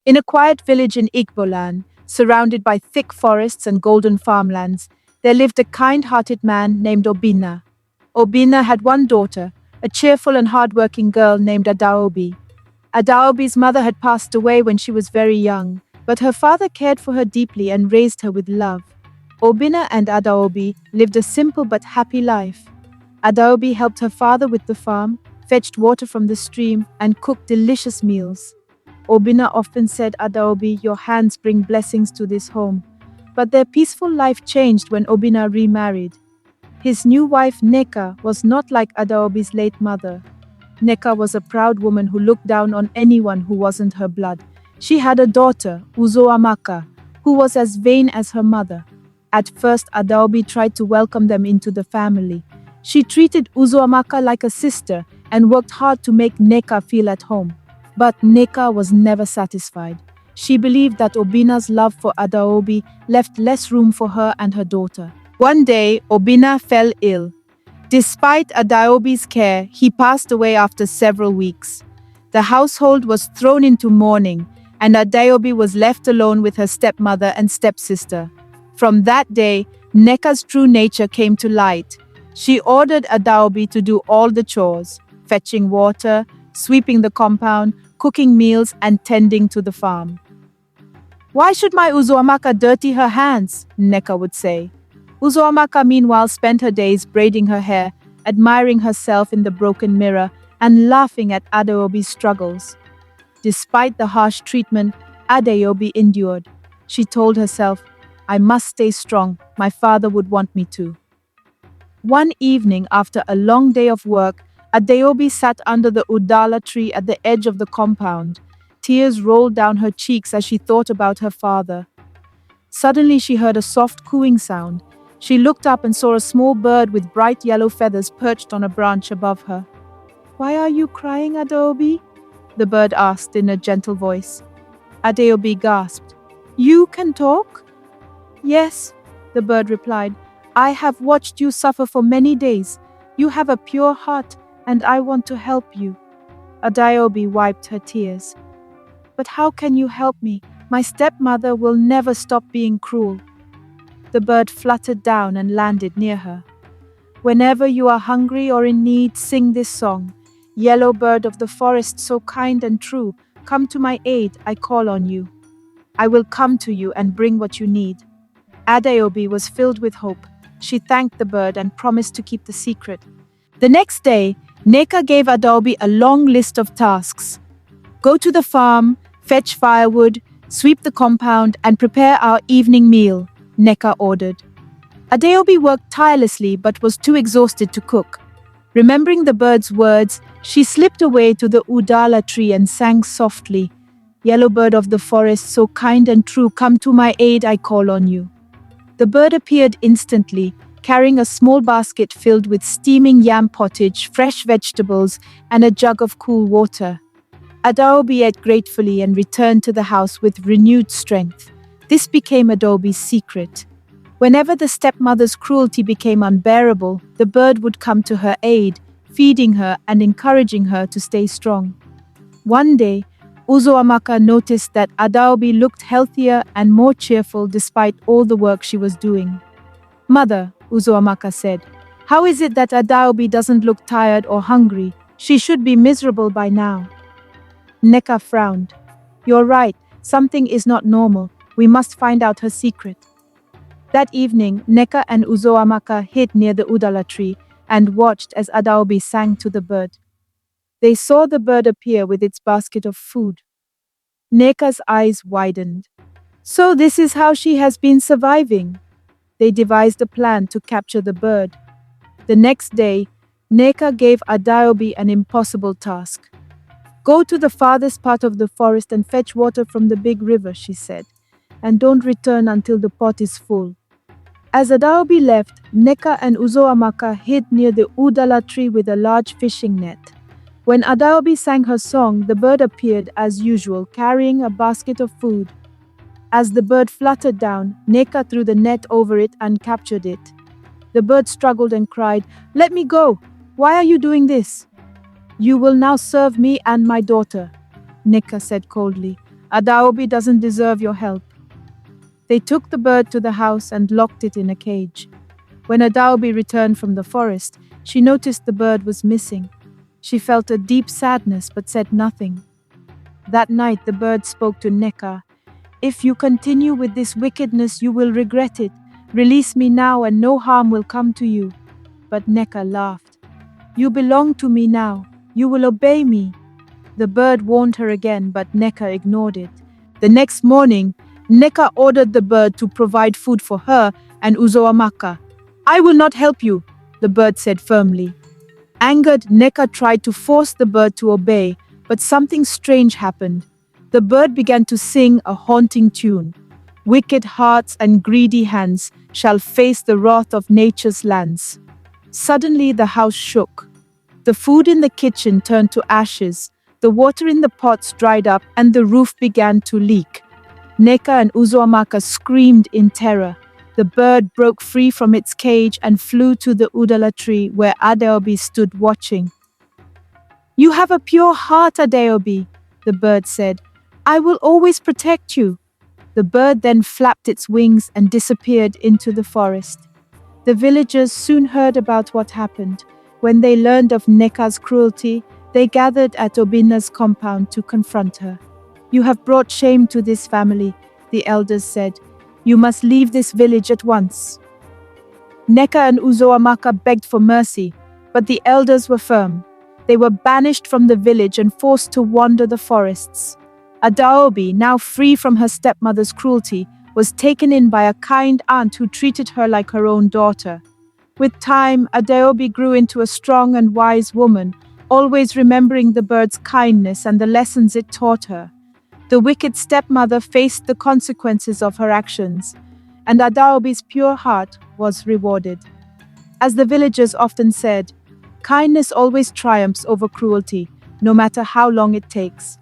In a quiet village in Igbo, surrounded by thick forests and golden farmlands, there lived a kind-hearted man named Obina. Obina had one daughter, a cheerful and hard-working girl named Adaobi. Adaobi's mother had passed away when she was very young, but her father cared for her deeply and raised her with love. Obina and Adaobi lived a simple but happy life. Adaobi helped her father with the farm, fetched water from the stream, and cooked delicious meals. Obina often said, Adaobi, your hands bring blessings to this home. But their peaceful life changed when Obina remarried. His new wife, Neka, was not like Adaobi's late mother. Neka was a proud woman who looked down on anyone who wasn't her blood. She had a daughter, Uzoamaka, who was as vain as her mother. At first, Adaobi tried to welcome them into the family. She treated Uzoamaka like a sister and worked hard to make Neka feel at home. But Neka was never satisfied. She believed that Obina's love for Adaobi left less room for her and her daughter. One day, Obina fell ill. Despite Adaobi's care, he passed away after several weeks. The household was thrown into mourning, and Adaobi was left alone with her stepmother and stepsister. From that day, Neka's true nature came to light. She ordered Adaobi to do all the chores, fetching water, sweeping the compound, cooking meals, and tending to the farm. Why should my Uzoamaka dirty her hands? Neka would say. Uzoamaka meanwhile spent her days braiding her hair, admiring herself in the broken mirror, and laughing at Adaobi's struggles. Despite the harsh treatment, Adaobi endured. She told herself, I must stay strong, my father would want me to. One evening after a long day of work, Adaobi sat under the udala tree at the edge of the compound. Tears rolled down her cheeks as she thought about her father. Suddenly she heard a soft cooing sound. She looked up and saw a small bird with bright yellow feathers perched on a branch above her. Why are you crying, Adaobi? The bird asked in a gentle voice. Adaobi gasped. You can talk? Yes, the bird replied. I have watched you suffer for many days. You have a pure heart, and I want to help you. Adaobi wiped her tears. But how can you help me? My stepmother will never stop being cruel. The bird fluttered down and landed near her. Whenever you are hungry or in need, sing this song. Yellow bird of the forest, so kind and true, come to my aid, I call on you. I will come to you and bring what you need. Adaobi was filled with hope. She thanked the bird and promised to keep the secret. The next day, Neka gave Adaobi a long list of tasks. Go to the farm, fetch firewood, sweep the compound, and prepare our evening meal, Neka ordered. Adaobi worked tirelessly but was too exhausted to cook. Remembering the bird's words, she slipped away to the udala tree and sang softly, Yellow bird of the forest, so kind and true, come to my aid, I call on you. The bird appeared instantly, carrying a small basket filled with steaming yam pottage, fresh vegetables, and a jug of cool water. Adaobi ate gratefully and returned to the house with renewed strength. This became Adaobi's secret. Whenever the stepmother's cruelty became unbearable, the bird would come to her aid, feeding her and encouraging her to stay strong. One day, Uzoamaka noticed that Adaobi looked healthier and more cheerful despite all the work she was doing. Mother, Uzoamaka said, how is it that Adaobi doesn't look tired or hungry? She should be miserable by now. Neka frowned. You're right, something is not normal. We must find out her secret. That evening, Neka and Uzoamaka hid near the udala tree and watched as Adaobi sang to the bird. They saw the bird appear with its basket of food. Neka's eyes widened. So this is how she has been surviving. They devised a plan to capture the bird. The next day, Neka gave Adaobi an impossible task. Go to the farthest part of the forest and fetch water from the big river, she said, and don't return until the pot is full. As Adaobi left, Neka and Uzoamaka hid near the udala tree with a large fishing net. When Adaobi sang her song, the bird appeared as usual, carrying a basket of food. As the bird fluttered down, Neka threw the net over it and captured it. The bird struggled and cried, Let me go! Why are you doing this? You will now serve me and my daughter, Neka said coldly. Adaobi doesn't deserve your help." They took the bird to the house and locked it in a cage. When Adaobi returned from the forest, she noticed the bird was missing. She felt a deep sadness but said nothing. That night the bird spoke to Neka. "If you continue with this wickedness, you will regret it. Release me now and no harm will come to you." But Neka laughed. "You belong to me now. You will obey me." The bird warned her again, but Neka ignored it. The next morning, Neka ordered the bird to provide food for her and Uzoamaka. "I will not help you," the bird said firmly. Angered, Neka tried to force the bird to obey, but something strange happened. The bird began to sing a haunting tune. "Wicked hearts and greedy hands shall face the wrath of nature's lands." Suddenly the house shook. The food in the kitchen turned to ashes, the water in the pots dried up, and the roof began to leak. Neka and Uzoamaka screamed in terror. The bird broke free from its cage and flew to the udala tree where Adaobi stood watching. "You have a pure heart, Adaobi," the bird said. "I will always protect you." The bird then flapped its wings and disappeared into the forest. The villagers soon heard about what happened. When they learned of Neka's cruelty, they gathered at Obina's compound to confront her. "You have brought shame to this family," the elders said. "You must leave this village at once." Neka and Uzoamaka begged for mercy, but the elders were firm. They were banished from the village and forced to wander the forests. Adaobi, now free from her stepmother's cruelty, was taken in by a kind aunt who treated her like her own daughter. With time, Adaobi grew into a strong and wise woman, always remembering the bird's kindness and the lessons it taught her. The wicked stepmother faced the consequences of her actions, and Adaobi's pure heart was rewarded. As the villagers often said, kindness always triumphs over cruelty, no matter how long it takes.